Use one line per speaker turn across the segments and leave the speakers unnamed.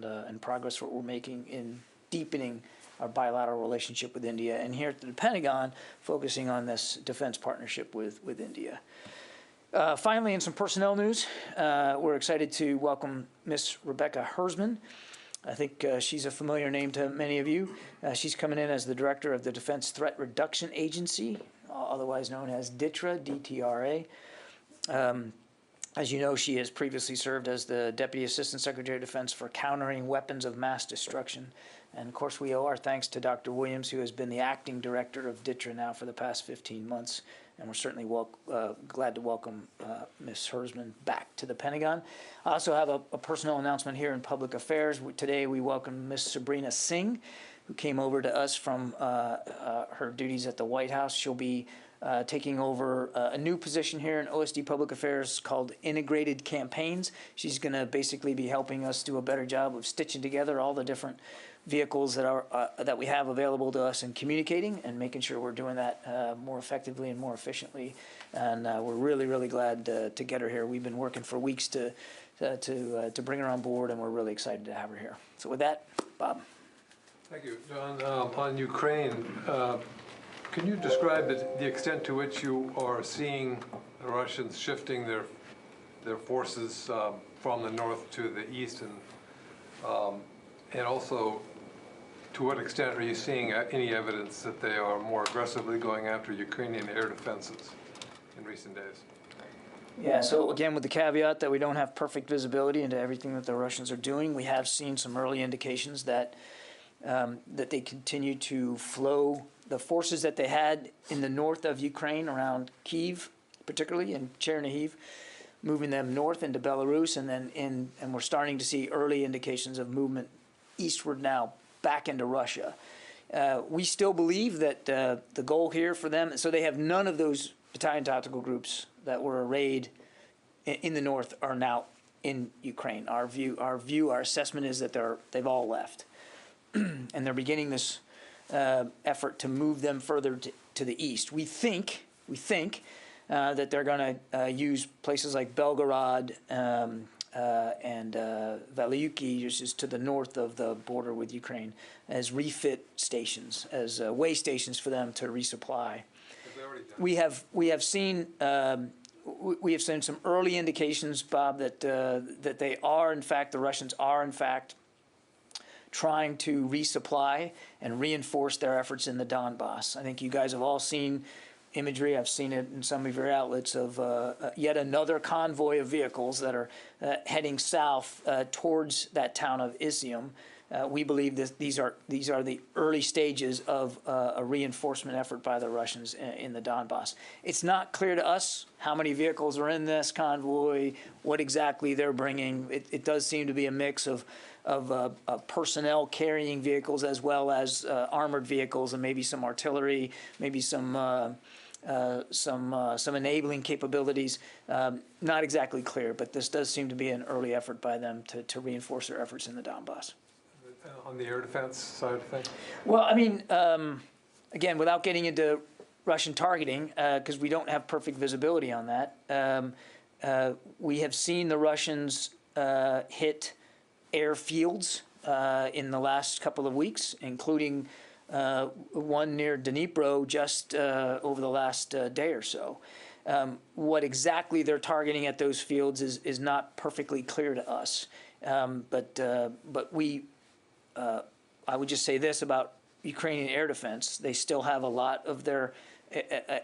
and progress what we're making in deepening our bilateral relationship with India, and here at the Pentagon, focusing on this defense partnership with India. Finally, in some personnel news, we're excited to welcome Miss Rebecca Hersman. I think she's a familiar name to many of you. She's coming in as the director of the Defense Threat Reduction Agency, otherwise known as DTRA, D-T-R-A. As you know, she has previously served as the Deputy Assistant Secretary of Defense for countering weapons of mass destruction. And of course, we owe our thanks to Dr. Williams, who has been the acting director of DTRA now for the past 15 months. And we're certainly glad to welcome Ms. Hersman back to the Pentagon. I also have a personal announcement here in public affairs. Today we welcome Ms. Sabrina Singh, who came over to us from her duties at the White House. She'll be taking over a new position here in OSD Public Affairs called Integrated Campaigns. She's going to basically be helping us do a better job of stitching together all the different vehicles that are that we have available to us and communicating and making sure we're doing that more effectively and more efficiently. And we're really, really glad to get her here. We've been working for weeks to bring her on board, and we're really excited to have her here. So with that, Bob.
Thank you, John. On Ukraine, can you describe the extent to which you are seeing the Russians shifting their forces from the north to the east, and also to what extent are you seeing any evidence that they are more aggressively going after Ukrainian air defenses in recent days?
Yeah, so again, with the caveat that we don't have perfect visibility into everything that the Russians are doing, we have seen some early indications that that they continue to flow the forces that they had in the north of Ukraine around Kyiv, particularly in Chernihiv, moving them north into Belarus, and then and we're starting to see early indications of movement eastward now back into Russia. We still believe that the goal here for them, so they have none of those battalion tactical groups that were arrayed in the north are now in Ukraine. Our assessment is that they've all left. And they're beginning this effort to move them further to the east. We think that they're going to use places like Belgorod and Valiuki, which is to the north of the border with Ukraine, as refit stations, as way stations for them to resupply. We have seen some early indications, Bob, that that they are in fact, the Russians are in fact trying to resupply and reinforce their efforts in the Donbass. I think you guys have all seen imagery, I've seen it in some of your outlets, of yet another convoy of vehicles that are heading south towards that town of Izium. We believe that these are the early stages of a reinforcement effort by the Russians in the Donbass. It's not clear to us how many vehicles are in this convoy, what exactly they're bringing. It does seem to be a mix of personnel carrying vehicles as well as armored vehicles and maybe some artillery, maybe some enabling capabilities. Not exactly clear, but this does seem to be an early effort by them to reinforce their efforts in the Donbass.
On the air defense side of things?
Well, I mean, again, without getting into Russian targeting, because we don't have perfect visibility on that, we have seen the Russians hit airfields in the last couple of weeks, including one near Dnipro just over the last day or so. What exactly they're targeting at those fields is not perfectly clear to us. But we, I would just say this about Ukrainian air defense: they still have a lot of their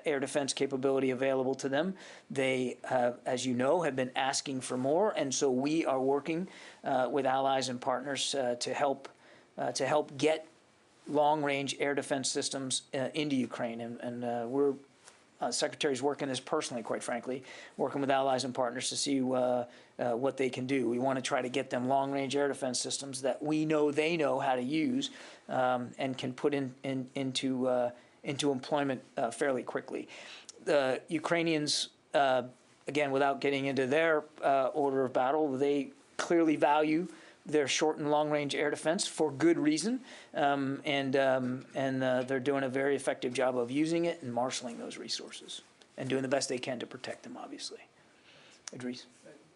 air defense capability available to them. They, as you know, have been asking for more, and so we are working with allies and partners to help get long-range air defense systems into Ukraine, and we're Secretary's working this personally, quite frankly, working with allies and partners to see what they can do. We want to try to get them long-range air defense systems that we know they know how to use and can put into employment fairly quickly. The Ukrainians, again, without getting into their order of battle, they clearly value their short and long-range air defense for good reason, and they're doing a very effective job of using it and marshaling those resources and doing the best they can to protect them, obviously. Idris?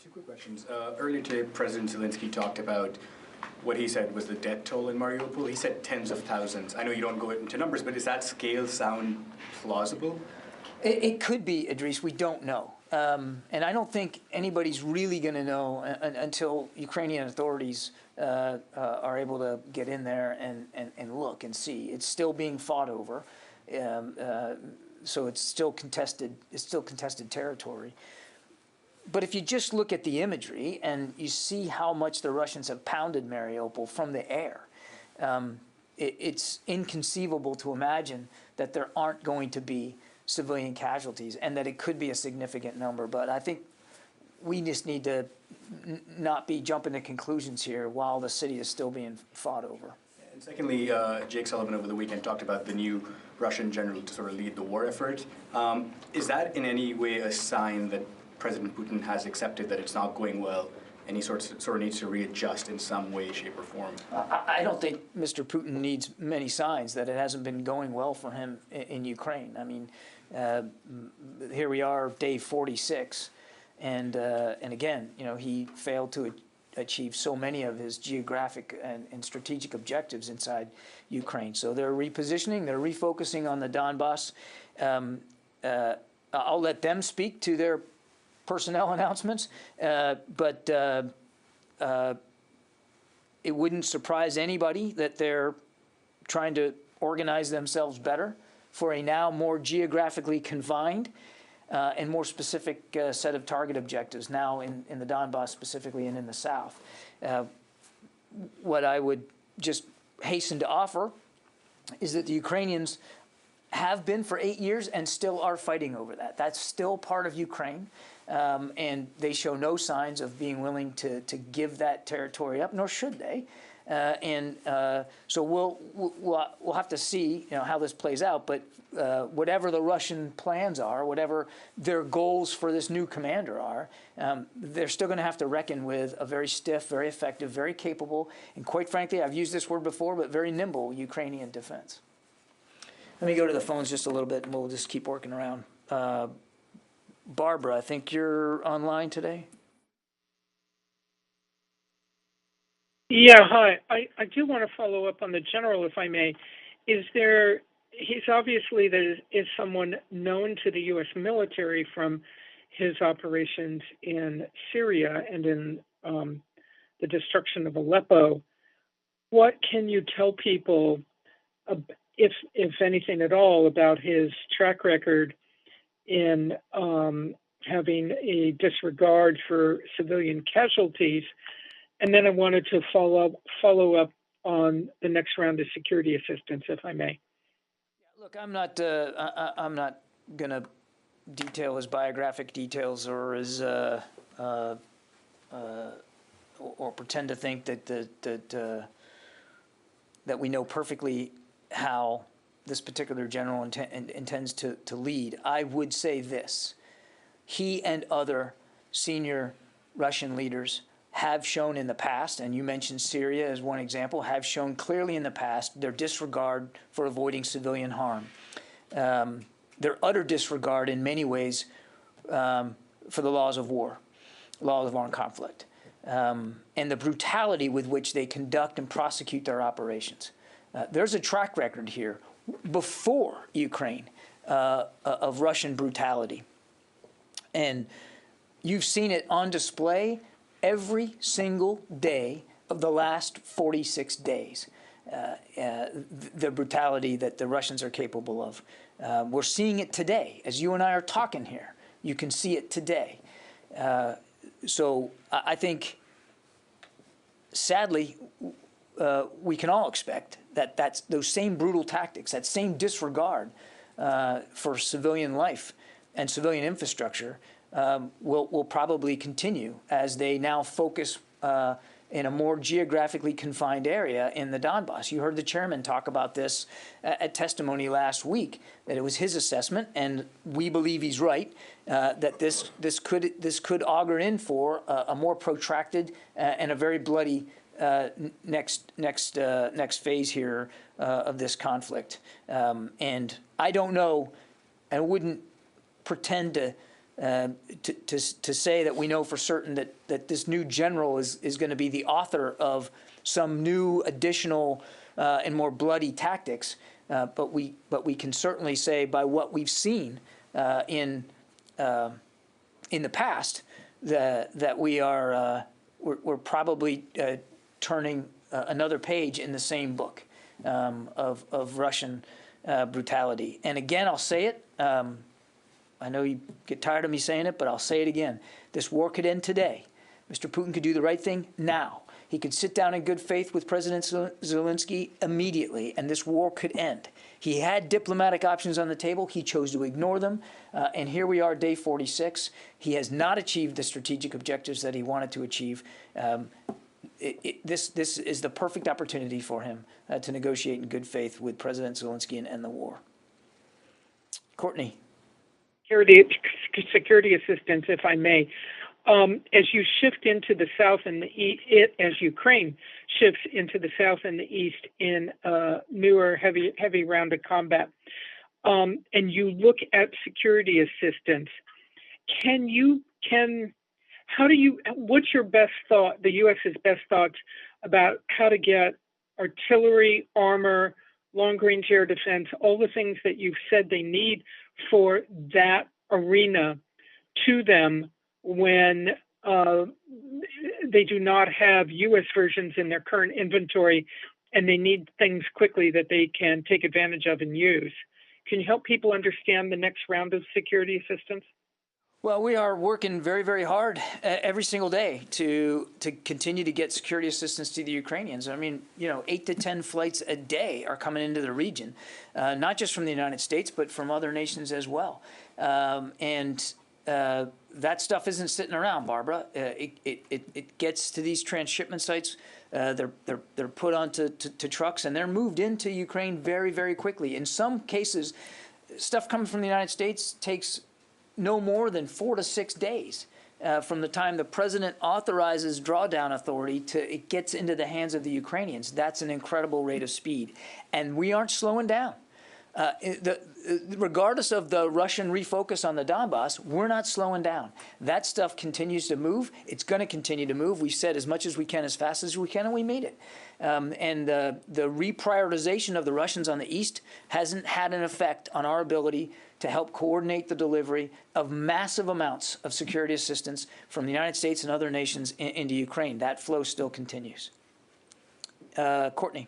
Two quick questions. Earlier today, President Zelensky talked about what he said was the death toll in Mariupol. He said tens of thousands. I know you don't go into numbers, but does that scale sound plausible?
It could be, Idris. We don't know. And I don't think anybody's really going to know until Ukrainian authorities are able to get in there and look and see. It's still being fought over. So it's still contested. It's still contested territory. But if you just look at the imagery and you see how much the Russians have pounded Mariupol from the air, it's inconceivable to imagine that there aren't going to be civilian casualties and that it could be a significant number. But I think we just need to not be jumping to conclusions here while the city is still being fought over.
And secondly, Jake Sullivan over the weekend talked about the new Russian general to sort of lead the war effort. Is that in any way a sign that President Putin has accepted that it's not going well and he sort of needs to readjust in some way, shape, or form?
I don't think Mr. Putin needs many signs that it hasn't been going well for him in Ukraine. I mean, here we are, day 46, and again, you know, he failed to achieve so many of his geographic and strategic objectives inside Ukraine. So they're repositioning, they're refocusing on the Donbass. I'll let them speak to their personnel announcements, but it wouldn't surprise anybody that they're trying to organize themselves better for a now more geographically confined and more specific set of target objectives now in the Donbass specifically and in the south. What I would just hasten to offer is that the Ukrainians have been for 8 years and still are fighting over that. That's still part of Ukraine. And they show no signs of being willing to give that territory up, nor should they. So we'll have to see, you know, how this plays out. But whatever the Russian plans are, whatever their goals for this new commander are, they're still going to have to reckon with a very stiff, very effective, very capable, and quite frankly, I've used this word before, but very nimble Ukrainian defense. Let me go to the phones just a little bit, and we'll just keep working around. Barbara, I think you're online today.
Yeah, hi. I do want to follow up on the general, if I may. He's obviously is someone known to the U.S. military from his operations in Syria and in the destruction of Aleppo. What can you tell people, if anything at all, about his track record in having a disregard for civilian casualties? And then I wanted to follow up on the next round of security assistance, if I may.
Look, I'm not going to detail his biographic details or his or pretend to think that we know perfectly how this particular general intends to lead. I would say this: he and other senior Russian leaders have shown in the past, and you mentioned Syria as one example, have shown clearly in the past their disregard for avoiding civilian harm, their utter disregard in many ways for the laws of war, laws of armed conflict, and the brutality with which they conduct and prosecute their operations. There's a track record here before Ukraine of Russian brutality, and you've seen it on display every single day of the last 46 days, the brutality that the Russians are capable of. We're seeing it today. As you and I are talking here, you can see it today. So I think, sadly, we can all expect that those same brutal tactics, that same disregard for civilian life and civilian infrastructure will probably continue as they now focus in a more geographically confined area in the Donbass. You heard the chairman talk about this at testimony last week, that it was his assessment, and we believe he's right, that this could augur in for a more protracted and a very bloody next phase here of this conflict. And I don't know, and wouldn't pretend to say that we know for certain that this new general is going to be the author of some new additional and more bloody tactics, but we can certainly say by what we've seen in the past that we're probably turning another page in the same book of Russian brutality. And again, I'll say it. I know you get tired of me saying it, but I'll say it again. This war could end today. Mr. Putin could do the right thing now. He could sit down in good faith with President Zelensky immediately, and this war could end. He had diplomatic options on the table. He chose to ignore them, and here we are, day 46. He has not achieved the strategic objectives that he wanted to achieve. This is the perfect opportunity for him to negotiate in good faith with President Zelensky and end the war. Courtney.
Security assistance, if I may. As you shift into the south and the east, as Ukraine shifts into the south and the east in newer heavy rounded combat, and you look at security assistance, what's your best thought, the U.S.'s best thoughts about how to get artillery, armor, long-range air defense, all the things that you've said they need for that arena to them when they do not have U.S. versions in their current inventory and they need things quickly that they can take advantage of and use? Can you help people understand the next round of security assistance?
Well, we are working very, very hard every single day to continue to get security assistance to the Ukrainians. I mean, 8 to 10 flights a day are coming into the region, not just from the United States, but from other nations as well. That stuff isn't sitting around, Barbara. It gets to these transshipment sites. They're put onto trucks and they're moved into Ukraine very, very quickly. In some cases, stuff coming from the United States takes no more than 4 to 6 days from the time the president authorizes drawdown authority to it gets into the hands of the Ukrainians. That's an incredible rate of speed. And we aren't slowing down. Regardless of the Russian refocus on the Donbass, we're not slowing down. That stuff continues to move. It's going to continue to move. We've said as much as we can, as fast as we can, and we made it. The reprioritization of the Russians on the east hasn't had an effect on our ability to help coordinate the delivery of massive amounts of security assistance from the United States and other nations into Ukraine. That flow still continues. Courtney.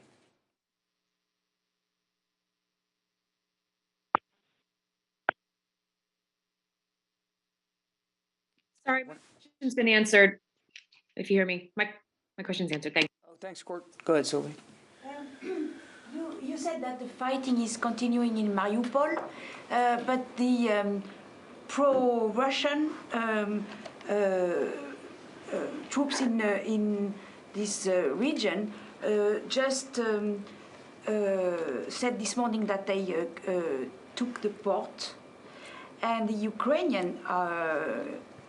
Sorry, my question's been answered. If you hear me, my question's answered. Thanks.
Oh, thanks, Court. Go ahead, Sylvie.
You said that the fighting is continuing in Mariupol, but the pro-Russian troops in this region just said this morning that they took the port, and the Ukrainian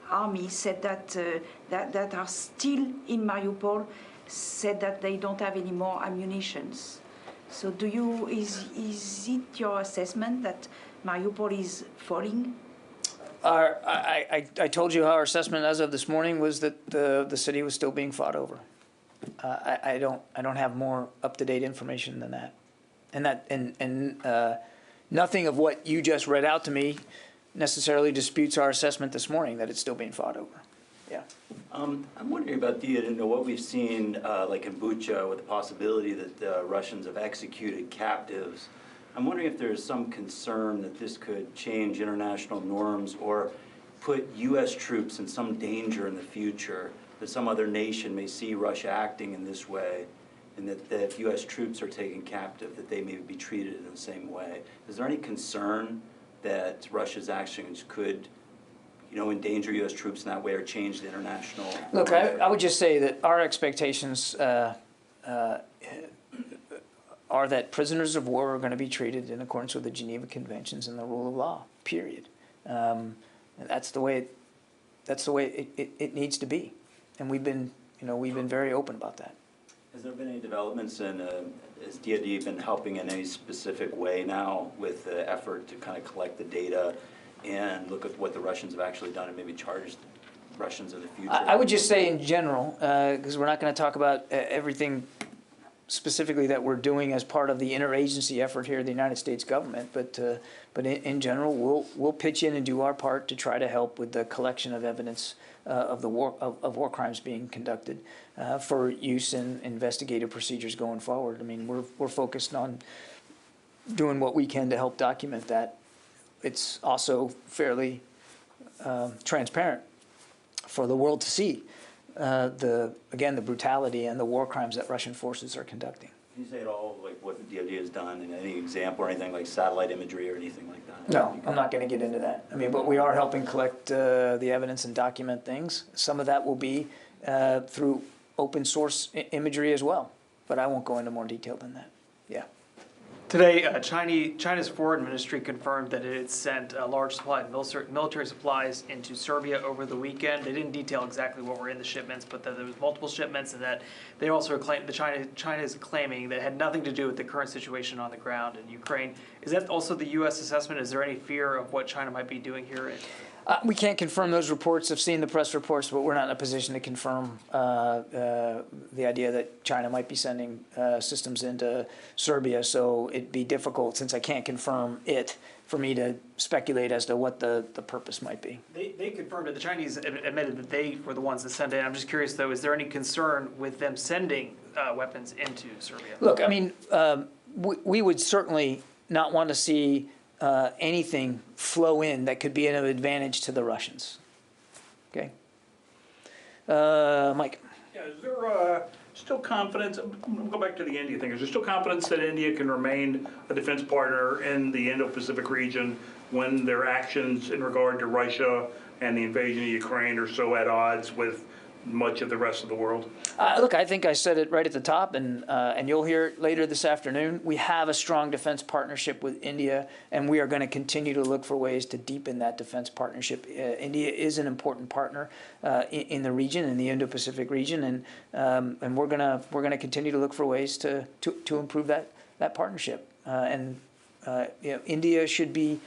army said that are still in Mariupol said that they don't have any more ammunitions. So is it your assessment that Mariupol is falling?
I told you how our assessment as of this morning was that the city was still being fought over. I don't have more up-to-date information than that, and nothing of what you just read out to me necessarily disputes our assessment this morning that it's still being fought over. Yeah.
I'm wondering about what we've seen, like in Bucha, with the possibility that the Russians have executed captives. I'm wondering if there's some concern that this could change international norms or put U.S. troops in some danger in the future, that some other nation may see Russia acting in this way, and that if U.S. troops are taken captive, that they may be treated in the same way. Is there any concern that Russia's actions could endanger U.S. troops in that way or change the international?
Look, I would just say that our expectations are that prisoners of war are going to be treated in accordance with the Geneva Conventions and the rule of law, period. And that's the way it needs to be. And we've been very open about that.
Has there been any developments in, has DOD been helping in any specific way now with the effort to kind of collect the data and look at what the Russians have actually done and maybe charge Russians in the future?
I would just say in general, because we're not going to talk about everything specifically that we're doing as part of the interagency effort here in the United States government, but in general, we'll pitch in and do our part to try to help with the collection of evidence of war crimes being conducted for use in investigative procedures going forward. I mean, we're focused on doing what we can to help document that. It's also fairly transparent for the world to see. The brutality and the war crimes that Russian forces are conducting.
Can you say at all, like, what the DOD has done, and any example or anything like satellite imagery or anything like that?
No, I'm not going to get into that. I mean, but we are helping collect the evidence and document things. Some of that will be through open source imagery as well, but I won't go into more detail than that. Yeah.
Today, China's foreign ministry confirmed that it had sent a large supply of military supplies into Serbia over the weekend. They didn't detail exactly what were in the shipments, but that there was multiple shipments, and that they also claimed China is claiming that it had nothing to do with the current situation on the ground in Ukraine. Is that also the U.S. assessment? Is there any fear of what China might be doing here?
We can't confirm those reports. I've seen the press reports, but we're not in a position to confirm the idea that China might be sending systems into Serbia. So it'd be difficult, since I can't confirm it, for me to speculate as to what the purpose might be.
They confirmed it. The Chinese admitted that they were the ones that sent it. I'm just curious, though, is there any concern with them sending weapons into Serbia?
Look, I mean, we would certainly not want to see anything flow in that could be an advantage to the Russians. Okay? Mike?
Yeah, is there still confidence, we'll go back to the India thing, is there still confidence that India can remain a defense partner in the Indo-Pacific region when their actions in regard to Russia and the invasion of Ukraine are so at odds with much of the rest of the world?
Look, I think I said it right at the top, and you'll hear it later this afternoon. We have a strong defense partnership with India, and we are going to continue to look for ways to deepen that defense partnership. India is an important partner in the region, in the Indo-Pacific region, and we're gonna continue to look for ways to improve that partnership. India should be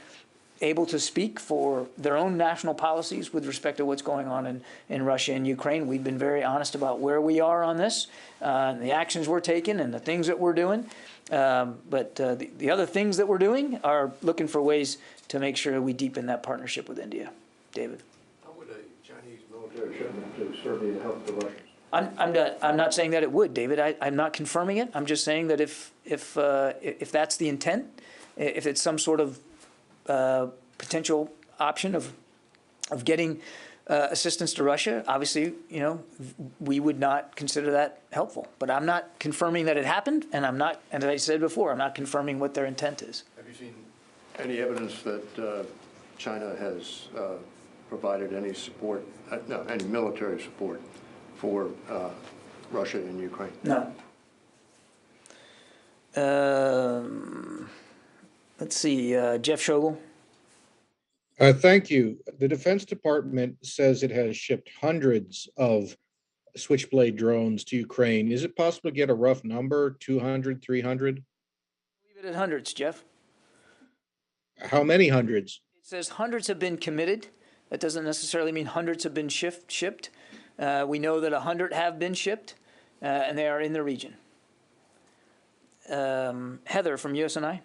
able to speak for their own national policies with respect to what's going on in Russia and Ukraine. We've been very honest about where we are on this, the actions we're taking and the things that we're doing. But the other things that we're doing are looking for ways to make sure we deepen that partnership with India. David?
How would a Chinese military shipment to Serbia help the Russians?
I'm not saying that it would, David. I'm not confirming it. I'm just saying that if that's the intent, if it's some sort of potential option of getting assistance to Russia, obviously, we would not consider that helpful. But I'm not confirming that it happened, and I'm not, as I said before, I'm not confirming what their intent is.
Have you seen any evidence that China has provided any support, any military support for Russia and Ukraine?
No. Let's see, Jeff Schogel.
Thank you. The Defense Department says it has shipped hundreds of Switchblade drones to Ukraine. Is it possible to get a rough number, 200, 300?
Leave it at hundreds, Jeff.
How many hundreds?
It says hundreds have been committed. That doesn't necessarily mean hundreds have been shipped. We know that 100 have been shipped, and they are in the region. Heather from USNI.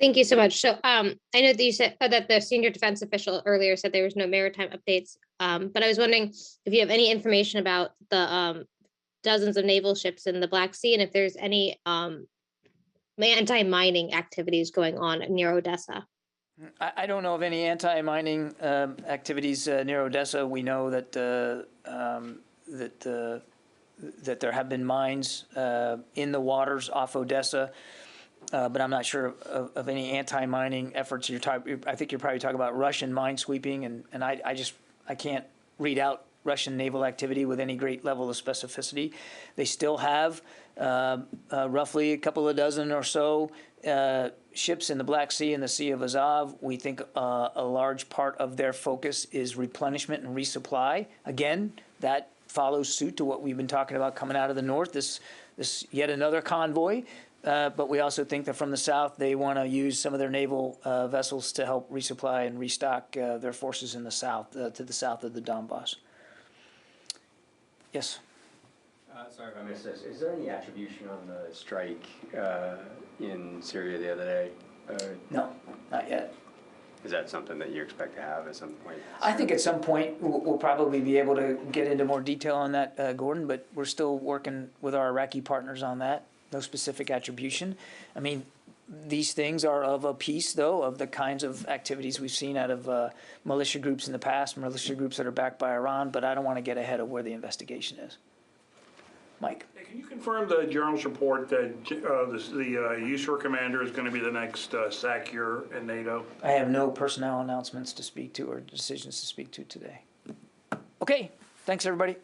Thank you so much. So I know that you said that the senior defense official earlier said there was no maritime updates, but I was wondering if you have any information about the dozens of naval ships in the Black Sea, and if there's any anti-mining activities going on near Odessa.
I don't know of any anti-mining activities near Odessa. We know that that there have been mines in the waters off Odessa. But I'm not sure of any anti-mining efforts. I think you're probably talking about Russian minesweeping, and I can't read out Russian naval activity with any great level of specificity. They still have roughly a couple of dozen or so ships in the Black Sea and the Sea of Azov. We think a large part of their focus is replenishment and resupply. Again, that follows suit to what we've been talking about coming out of the north. This yet another convoy. but we also think that from the south, they want to use some of their naval vessels to help resupply and restock their forces in the south, to the south of the Donbass. Yes?
Sorry if I missed this. Is there any attribution on the strike in Syria the other day?
No, not yet.
Is that something that you expect to have at some point?
I think at some point we'll probably be able to get into more detail on that, Gordon, but we're still working with our Iraqi partners on that. No specific attribution. I mean, these things are of a piece, though, of the kinds of activities we've seen out of militia groups in the past, militia groups that are backed by Iran, but I don't want to get ahead of where the investigation is. Mike?
Hey, can you confirm the journal's report that the USAR commander is going to be the next SACEUR in NATO?
I have no personnel announcements to speak to or decisions to speak to today. Okay, thanks, everybody.